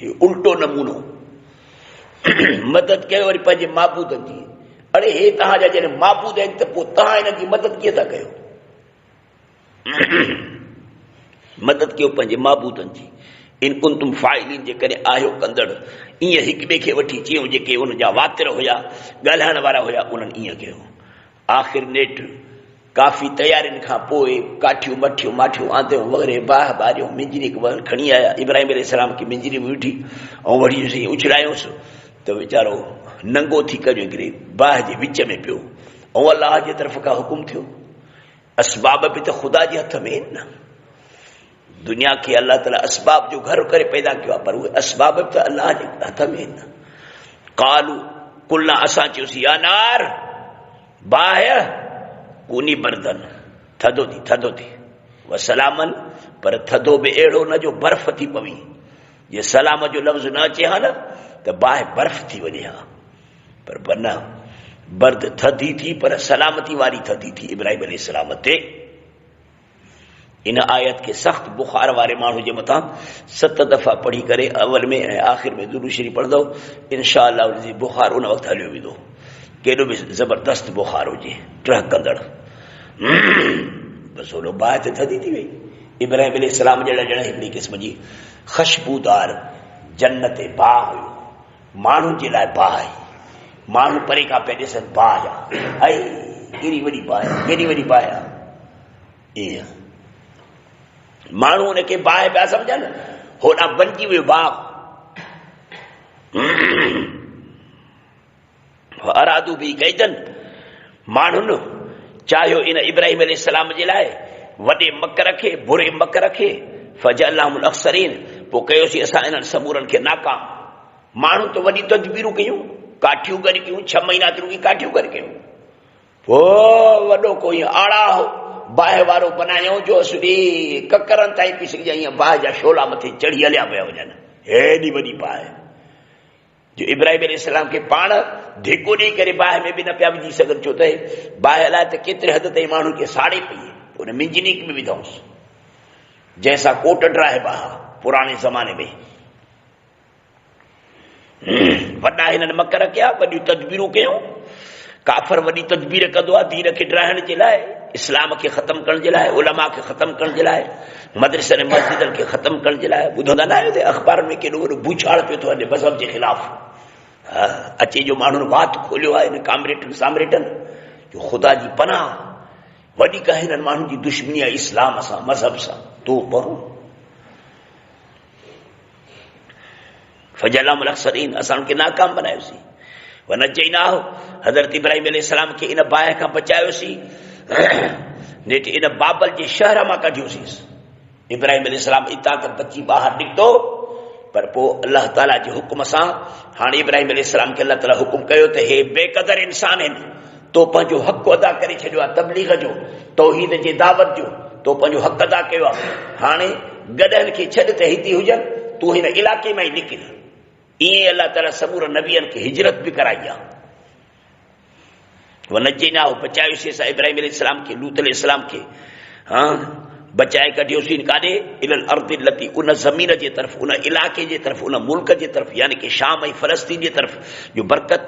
हीउ उल्टो नमूनो। मदद कयो वरी पंहिंजे माबूदनि जी। अड़े हे तव्हांजा जॾहिं माबूद आहिनि त पोइ तव्हां हिन जी मदद कीअं था कयो? मदद कयो पंहिंजे माबूदनि जी। इन कुंतुम फाइलिन, जे करे आहियो कंदड़। ईअं हिक ॿिए खे वठी चयूं, जेके उन जा वातिर हुया, ॻाल्हाइण वारा हुया, उन्हनि ईअं कयो। आख़िर नेठ काफ़ी तयारियुनि खां पोइ काठियूं मठियूं माठियूं आंदियूं वग़ैरह बाह बारियूं मिंजरी खणी आया। इब्राहिम अलैहिस्सलाम खे मिंजरी में विठी ऐं वरी उछलायोसि त वीचारो नंगो थी करे हिकिड़े बाह जे विच में पियो। ऐं अलाह जे तरफ़ खां हुकुम थियो। असबाब बि त ख़ुदा जे हथ में आहिनि न। दुनिया खे अल्लाह ताला असबाब जो घर करे पैदा कयो आहे, पर उहे असबाब बि त अल्लाह जे हथ में आहिनि न। कालू कुलना, असां चयोसीं या नार बाह कूनी बर्दन, थधो थी व सलामन, पर थधो बि अहिड़ो न जो बर्फ़ थी पवी। जे सलाम जो लफ़्ज़ न अचे हा न त बाहि बर्फ़ थी वञे हा, पर न, बर्द थधी थी पर सलामती वारी थधी थी इब्राहिम अलैहिस्सलाम ते। इन आयत के सख्त बुखार वारे माण्हू जे मथां 7 दफ़ा पढ़ी करे अवल में ऐं आख़िर में दुरूद शरीफ़ पढ़ंदो, इंशाअल्लाह उनजी बुखार उन वक़्तु हलियो वेंदो। केॾो बि ज़बरदस्त बुखार हुजे, टहकंदड़, बसि ओॾो बाहि ते थधी थी वई। इब्राहिम अलैहिस्सलाम जहिड़ा ॼण हिकिड़ी क़िस्म जी ख़ुशबूदार जन्नत बाह हुयो, माण्हू जे लाइ बाह आहे। माण्हू परे खां पिया ॾिसनि बाह आहे, एॾी वॾी बाह आहे, केॾी वॾी बाह आहे। ईअं माण्हू हुनखे बाह पिया सम्झनि, होॾां बणिजी वियो बाह। अरादू बि कइजनि, माण्हुनि चाहियो इन इब्राहिम अलैहिस्सलाम जे लाइ वॾे मकर खे, बुरे मकर खे, फजअलनाहुमुल अख़्सरीन, पोइ कयोसीं असां इन्हनि समूरनि खे नाकाम। माण्हू त वॾी तदबीरूं कयूं, काठियूं गॾु कयूं, 6 महीना रुकी काठियूं गॾु कयूं, पोइ वॾो कोई आड़ा बाहि वारो बनायूं जो असुरी ककरनि ताईं थी सघिजे, ईअं बाहि जा शोला मथे चढ़ी हलिया पिया वञनि, हेॾी वॾी बाहि जो इब्राहिम अलैहिस्सलाम खे पाण धिको ॾेई करे बाहि में बि न पिया विझी सघनि, छो त बाहि हलाए त केतिरे हद ताईं माण्हू खे साड़े पई। उन मिंजनीक में विधऊंसि, जंहिंसां कोट ड्राहे बाह पुराणे ज़माने में। वॾा हिननि मकर कया, वॾियूं तदबीरूं कयूं। काफ़र वॾी तदबीर कंदो आहे दीन खे ड्राहण जे लाइ, इस्लाम खे ख़तमु करण जे लाइ, उलमा खे ख़तमु करण जे लाइ, मदरसनि मस्जिदनि खे ख़तमु करण जे लाइ। ॿुधंदा न आहियो त अख़बार में केॾो वॾो भूचाड़ पियो थो वञे मज़हब जे ख़िलाफ़। अचे जो माण्हुनि वात खोलियो आहे हिन कामरेटनि सामरेटनि जो ख़ुदा जी पनाह, वॾी का हिननि माण्हुनि जी दुश्मनी आहे इस्लाम सां, मज़हब सां। तो फजअलनाहुमुल अख़्सरीन, असां उनखे नाकाम बनायोसीं। वनज्जयनाहु, हज़रत इब्राहिम अलैहिस्सलाम खे इन बाहि खां बचायोसीं, नेठि इन बाबल जे शहर मां कढियोसीं। इब्राहिम अलैहिस्सलाम इतां खां बची ॿाहिरि निकितो, पर पोइ अलाह ताला जे हुकुम सां हाणे इब्राहिम अलैहिस्सलाम खे अलाह ताला हुकुम कयो त हे बेक़दर इंसान आहिनि, तो पंहिंजो हक़ अदा करे छॾियो आहे तबलीग जो, तौहीद जे दावत जो, तो पंहिंजो हक़ अदा कयो आहे। हाणे गॾनि खे छॾ त हिते हुजनि, तूं हिन इलाइक़े मां ई निकिर। ईअं अलाह ताला समूर नबियनि खे हिजरत बि कराई आहे। वनज्जयनाहु, बचायोसीं असां इब्राहिम अलैहिस्सलाम खे, लूत अलैहिस्सलाम खे बचाए कढियोसीं काॾे, इलल अर्दि लती, उन ज़मीन जे तरफ़, उन इलाइक़े जे तरफ़, उन मुल्क जे तरफ़, यानी कि शाम ऐं फ़लस्तीन जे तरफ़, जो बारक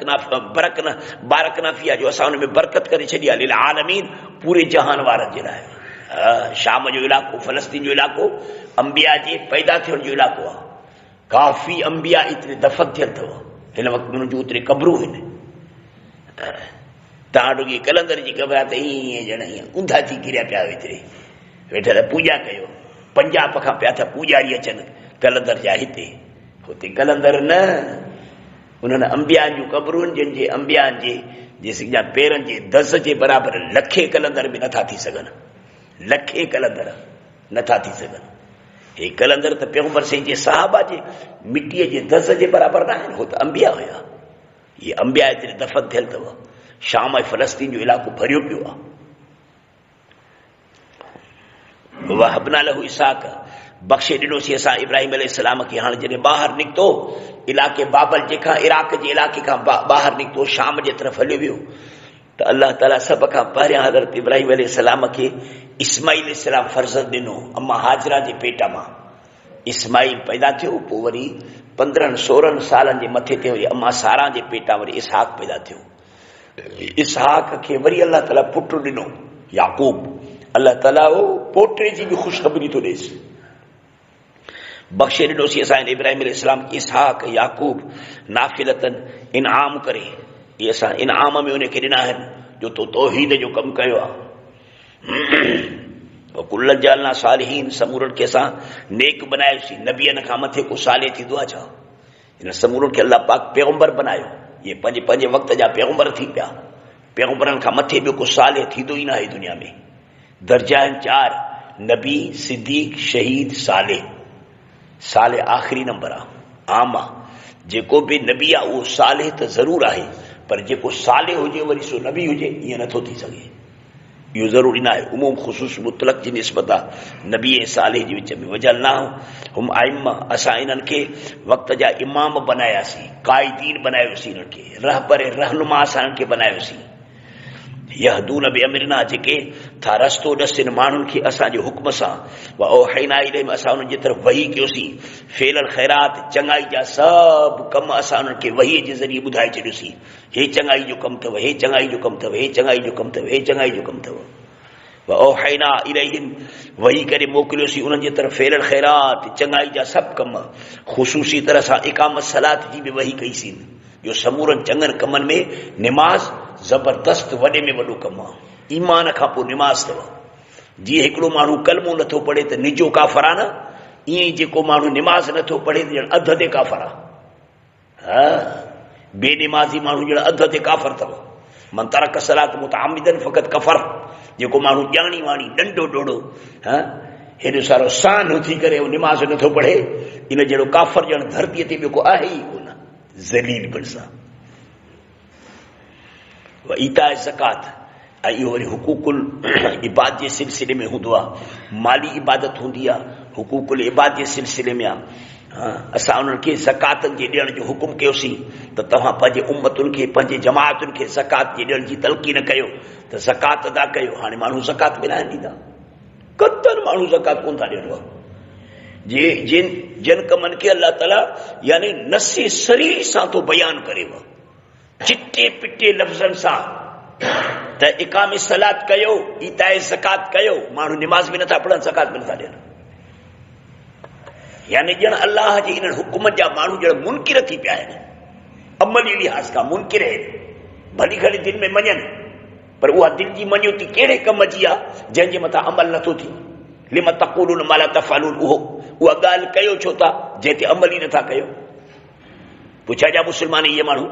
नाफ़ी आहे, जो असां हुन में बरकत करे छॾी आहे, लिल आलमीन, पूरे जहान वारनि जे लाइ। शाम जो इलाइक़ो, फ़लस्तीन जो इलाइक़ो अंबिया जे पैदा थियण जो इलाइक़ो आहे। काफ़ी अंबिया एतिरे दफ़न थियल अथव, हिन वक़्तु हुननि जूं एतिरे क़बरूं आहिनि। तव्हां रुॻी कलंदर जी क़बर आहे त ईअं ॼण ईअं ऊंधा थी किरिया पिया एतिरे वेठल पूॼा कयो। पंजाब खां पिया था पूॼारी अचनि कलंदर जा हिते, हुते कलंदर न, उन्हनि अंबिया जूं क़बरूं, जिन जे अंबिया जे पेरनि जे दज़ जे बराबरि लखे कलंदर बि नथा थी सघनि, लखे कलंदर नथा थी सघनि। हे कलंदर त पैगंबर साईं जे सहाबा जे मिटीअ जे दज़ जे बराबरि न आहिनि, हो त अंबिया हुया। इहे अंबिया एतिरे दफ़न थियल अथव, शाम ऐं फ़लस्तीन जो इलाइक़ो भरियो पियो आहे। वहबना लहू इसहाक, बख़्शे ॾिनोसीं असां इब्राहिम अलैहिस्सलाम खे। हाणे जॾहिं ॿाहिरि निकितो इलाइक़े बाबल जेखां, इराक जे इलाइक़े खां ॿाहिरि निकितो, शाम जे तरफ़ हलियो वियो, त अलाह ताला सभ खां पहिरियां हज़रत इब्राहिम अलैहिस्सलाम खे इस्माईल अलैहिस्सलाम फ़र्ज़ंद ॾिनो। अम्मा हाजरा जे पेट मां इस्माईल पैदा थियो, पोइ वरी 15-16 सालनि जे मथे ते वरी अम्मा सारा जे पेटां वरी इसहाक पैदा थियो। इसहाक खे वरी अलाह ताला पुटु ॾिनो याकूब। अलाह ताला पोटे जी बि ख़ुशख़बरी थो ॾेसि। बख़्शे ॾिनोसीं असां इब्राहिम अलैहिस्सलाम इस्हाक याकूब नाफ़िलतन, इनाम करे। इहे असां इनाम में उनखे ॾिना आहिनि जो तो तौहीद जो कमु कयो आहे। कुल जालना सालिहीन, समूरनि खे असां नेक बनायोसीं। नबियनि खां मथे को साले थींदो आहे छा? हिन समूरनि खे अलाह पाक पैगंबर बनायो। इहे पंहिंजे पंहिंजे वक़्त जा पैगंबर थी पिया। पैगंबरनि खां मथे ॿियो को साले थींदो ई न आहे दुनिया में। दर्जा आहिनि 4, नबी, सिद्दीक, शहीद, साले। साले आख़िरी नंबर आहे, आम आहे। जेको बि नबी आहे उहो साले त ज़रूरु आहे, पर जेको साले हुजे वरी सो नबी हुजे ईअं नथो थी सघे। इहो ज़रूरी न आहे। उमूम ख़ुसूस मुतलक़ जी निस्बत आहे नबी ऐं साले जे विच में। वजलना हुम आइम्मा, असां इन्हनि खे वक़्त जा इमाम बनायासीं, क़ाइदीन बनायोसीं, इन्हनि खे रहबर रहनुमा असां इन्हनि खे बनायोसीं। यहदून बि अमरना, जेके था रस्तो ॾसिन माण्हुनि खे असांजे हुक्म सां। व औहैना इलैहिम, असां उन्हनि जे तरफ़ वही कयोसीं। फेलल ख़ैरात, चङाई जा सभु कम असां उन्हनि खे वहीअ जे ज़रिए ॿुधाए छॾियोसीं। हे चङाई जो कमु अथव, हे चङाई जो कमु अथव, हे चङाई जो कमु अथव, हे चङाई जो कमु अथव। वओहैना इलैहिम वही करे मोकिलियोसीं उन्हनि जे तरफ़ फेरल ख़ैरात चङाई जा सभु कम ख़ुशूसी तरह सां इकामत सलात जी बि वही कईसीं जो समूरनि चङनि कमनि में निमाज़ ज़बरदस्त वॾे में वॾो कमु आहे। ईमान खां पोइ निमाज़ अथव। जीअं हिकिड़ो माण्हू कलमो नथो पढ़े त निजो काफ़र आहे न, ईअं ई जेको माण्हू निमाज़ नथो पढ़े त ॼण अध ते काफ़र आहे। हा, बेनिमाज़ी माण्हू ॼण अध ते काफ़र अथव। मन तरक सलात मुतअम्मिदन फ़क़त कफ़र, जेको माण्हू ॼाणी वाणी डंडो डोड़ो हेॾो सारो सान थी करे निमाज़ नथो पढ़े, इन जहिड़ो काफ़र ॼण धरतीअ ते ॿियो को आहे ई कोन, ज़लील पिण सां। ईता ज़कात ऐं इहो वरी हुकूकुल इबाद जे सिलसिले में हूंदो आहे, माली इबादत हूंदी आहे, हुकूकुल इबाद जे सिलसिले में आहे। असां उन्हनि खे ज़कात जे ॾियण जो हुकुम कयोसीं त तव्हां पंहिंजे उम्मतुनि खे पंहिंजे जमातुनि खे ज़कात जे ॾियण जी तलक़ीन कयो त ज़कात अदा कयो। हाणे माण्हू ज़कात बि न ॾींदा, कतनि माण्हू ज़कात कोन था ॾियनि। जिन कमनि खे अल्लाह ताला यानी नसे शरीर सां थो बयानु करेव, चिटे पिटे लफ़्ज़नि सां त इकामे सलात कयो, ईताए ज़कात कयो, माण्हू निमाज़ बि नथा पढ़नि, ज़कात बि नथा ॾियनि। यानी ॼण अल्लाह जे इन हुकुम जा माण्हू ॼण मुनकिर थी पिया आहिनि, अमली लिहाज़ खां मुनकिर आहिनि। भली खणी दिलि में मञनि, पर उहा दिलि जी मञोती कहिड़े कम जी आहे जंहिंजे मथां अमल नथो थिए। लिम तक़ूलून मा ला तफ़अलून, उहा ॻाल्हि कयो छो था जंहिं ते अमल ई नथा कयो। पुछा जा मुस्लमान इहे माण्हू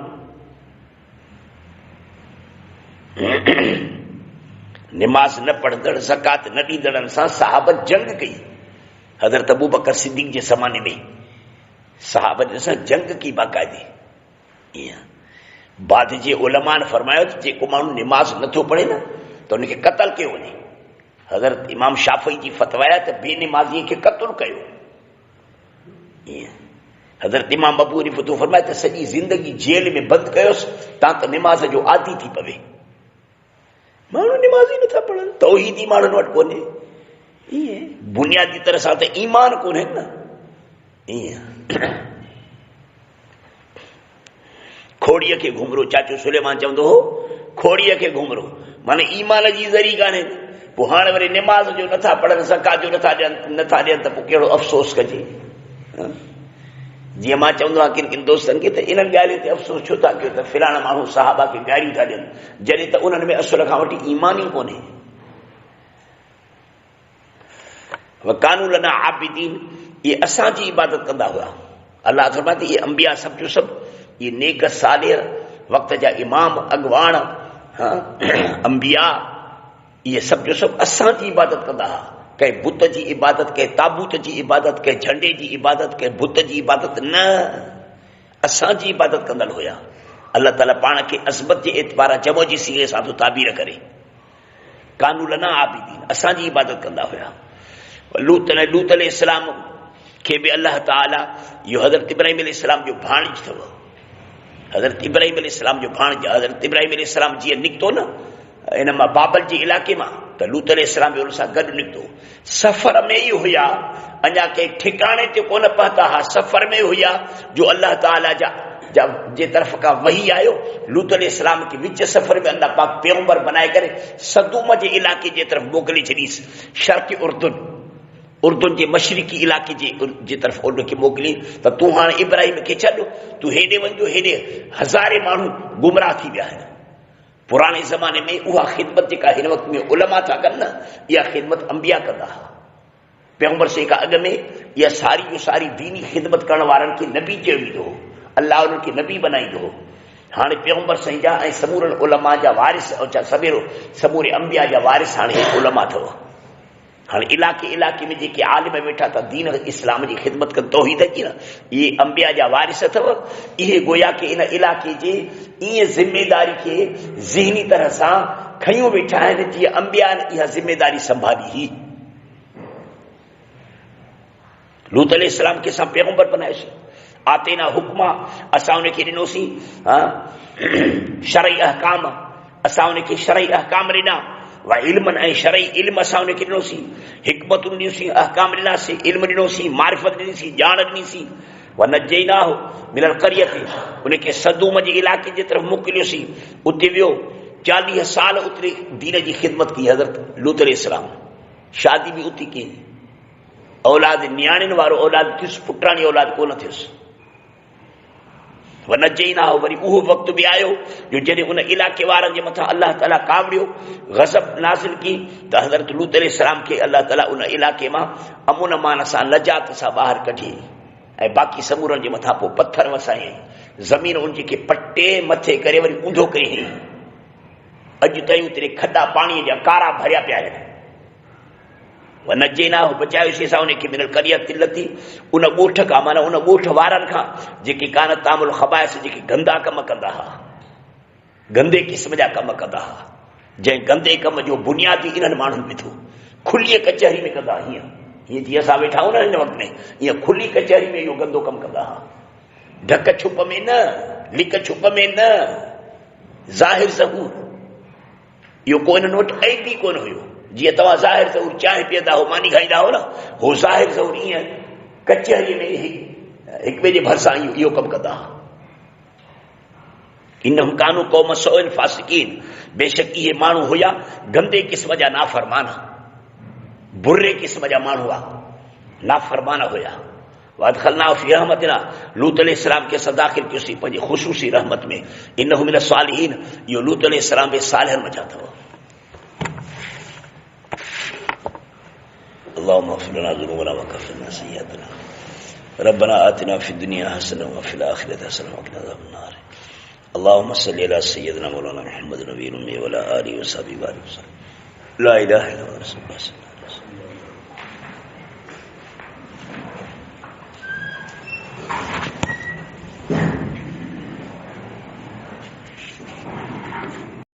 निमाज़ न पढ़ंदड़ ज़कात न ॾींदड़नि सां सहाबत जंग कई। हज़रत अबू बकर सिद्दीक़ जे ज़माने में सहाबत सां जंग की बाक़ायदे। बाद जे उलमा ने फरमायो त जेको माण्हू निमाज़ नथो पढ़े न त उनखे क़तल कयो वञे। हज़रत इमाम शाफ़ी जी फतवाया त बेनिमाज़ीअ खे क़तल कयो। हज़रत इमाम अबू हनीफ़ा तो फरमाया त सॼी ज़िंदगी जेल में बंदि कयोसि तां त निमाज़ जो आदी थी पवे। माण्हू निमाज़ ई नथा पढ़नि, तौहीदी माण्हुनि वटि कोन्हे, ईअं बुनियादी तरह सां त ईमान कोन्हे न। ईअं खोड़ीअ खे घुमरो, चाचो सुलेमान चवंदो हो खोड़ीअ खे घुमरो, माना ईमान जी ज़री कान्हे। पोइ हाणे वरी निमाज़ जो नथा पढ़नि, ज़कात जो नथा ॾियनि त पोइ कहिड़ो अफ़सोस कजे। जीअं मां चवंदो आहियां किन किन दोस्तनि खे त इन्हनि ॻाल्हियुनि ते अफ़सोस छो था कयो त फिलाणा माण्हू सहाबा खे गारियूं था ॾियनि, जॾहिं त उन्हनि में असुल खां वठी ईमान ई कोन्हे। कानून लना आबिदीन, इहे असांजी इबादत कंदा हुआ। अल्लाह फरमाए थी इहे अंबिया सभु जो सभु, इहे नेक सालिह वक़्त जा इमाम अॻवान अंबिया, इहे सभु जो सभु असांजी इबादत कंदा हुआ। कंहिं बुत जी इबादत, कंहिं ताबूत जी इबादत, कंहिं झंडे जी इबादत, कंहिं बुत जी इबादत न, असांजी इबादत कंदड़ हुया। अल्लाह ताला पाण खे अज़मत जे एतबार जमो जी सीरे सां थो ताबीर करे। कानून लना आबिदीन, असांजी इबादत कंदा हुया। लूत अलैहिस्सलाम खे बि अल्लाह ताला, इहो हज़रत इब्राहिम अलैहिस्सलाम जो भाणेज अथव। हज़रत इब्राहिम अलैहिस्सलाम जो भाणेज, हज़रत इब्राहिम अलैहिस्सलाम जीअं निकितो न इन मां बाबल जे इलाइक़े मां, त लूत अलैहिस्सलाम बि हुन सां गॾु निकितो। सफ़र में ई हुया, अञा कंहिं ठिकाणे ते कोन पहुता हा, सफ़र में हुया जो अल्लाह ताला जे तरफ़ खां वही आयो। लूत अलैहिस्सलाम खे विच सफ़र में अल्लाह पाक पैगंबर बनाए करे सदूम जे इलाइक़े जे तरफ़ मोकिले छॾीसि, शर्क़ उर्दुन जे मशरिक़ी इलाइक़े जे तरफ़ उनखे मोकिली त तूं हाणे इब्राहिम खे छॾ, तूं हेॾे वञो, हेॾे हज़ारे माण्हू गुमराह थी विया आहिनि। पुराणे ज़माने में उहा ख़िदमत जेका हिन वक़्त में उलमा था कनि न, इहा ख़िदमत अंबिया कंदा हुआ। पैगंबर से खां अॻु में इहा सारी जो सारी दीनी ख़िदमत करण वारनि खे नबी चयो वेंदो हो, अल्लाह उन्हनि खे नबी बनाईंदो हो। हाणे पैगंबर साईं जा ऐं समूरनि उलमा जा वारिस, समूरे अंबिया जा वारिस हाणे उलमा अथव। हाणे इलाइक़े में जेके आलिम वेठा था दीन इस्लाम जी ख़िदमत कनि, तौहीद जी न, इहे अंबिया जा वारिस अथव। इहे गोया के इन इलाइक़े जे ईअं ज़िमेदारी खे ज़हनी तरह सां खयूं वेठा आहिनि जीअं अंबिया इहा ज़िमेदारी संभाली हुई। लूत अलैहिस्सलाम खे असां पैगंबर बनायोसीं, आतेना हुक्मा, असां उनखे ॾिनोसीं शरई अहकाम, असां उनखे शरई अहकाम ॾिना। व इल्मन ऐं शरई इल्म असां उनखे ॾिनोसीं, हिकमतूं ॾिनियूंसीं, अहकाम ॾिनासीं, इल्म ॾिनोसीं, मारिफत ॾिनीसीं, ॼाण ॾिनीसीं। व नजैनाहु मिनल क़रियत, उनखे सदूम जे इलाइक़े जे तरफ़ मोकिलियोसीं। उते वियो 40 साल उतरे दीन जी खिदमत की हज़रत लूत अलैहिस्सलाम, शादी भी उती की, औलाद न्याणियुनि वारो औलाद थियुसि, पुटाणी औलाद कोन थियुसि। वनजैना, वरी उहो वक़्तु बि आयो जो जॾहिं उन इलाके वारनि जे मथां अल्लाह ताला कावड़ियो, गज़ब नाज़िल की, त हज़रत लूत अलैहिस्सलाम खे अल्लाह ताला उन इलाके मां अमुन मान सां नजात सां ॿाहिरि कढी ऐं बाक़ी समूरनि जे मथां पोइ पत्थर वसायईं, ज़मीन उन खे पटे मथे करे वरी ऊंधो कयईं। अॼु ताईं उते खॾा पाणीअ जा कारा भरिया पिया आहिनि। वनजैना, बचायोसीं असां उनखे मिनल क़रियत तिल्लती, उन ॻोठ खां, माना उन ॻोठ वारनि खां जेके कान तामुल ख़बाइस, जेके गंदा कम कंदा हुआ, गंदे क़िस्म जा कम कंदा हुआ, जंहिं गंदे कम जो बुनियादी इन्हनि माण्हुनि में थो। खुली कचहरी में कंदा, हीअं जीअं असां वेठा आहियूं न हिन वक़्त में, हीअं खुली कचहरी में इहो गंदो कमु कंदा हुआ। ढक छुप में न, लिक छुप में न, ज़ाहिर ज़हूर, इहो को इन्हनि वटि ऐबी कोन हुयो। जीअं तव्हां ज़ाहिर ज़हूर चांहि पीअंदा हो, मानी खाईंदा हो न, हो ज़ाहिर ज़हूर ईअं कचहरीअ में हिक ॿिए जे भरिसां इहो कमु कंदा हुआ। इन्नहुम कानू कौम सौइन फासिकीन, बेशक इहे माण्हू हुया गंदे क़िस्म जा नाफ़रमान, बुरे क़िस्म जा माण्हू हुआ, नाफ़रमान हुया। वअदखलना फी रहमतिना, लूत अलैहिस्सलाम खे असां दाख़िल कयोसीं पंहिंजी ख़ुशूसी रहमत में। इन्नहु मिन सालिहीन, इहो लूत अलैहिस्सलाम बि सालिहनि मज़ा अथव। अल्लाहुम्मा अग़फिर लना ज़ुनूबना वकफ़िर अन्ना सय्यिअतना, रब्बना आतिना फ़िद दुनिया हसनह व फ़िल आख़िरति हसनह व क़िना अज़ाबन्नार। अल्लाहुम्मा सल्लि अला सय्यिदिना मौलाना मुहम्मद नबील उम्मी व अला आलिहि व सहबिहि व सल्लम। ला इलाहा इल्लल्लाह।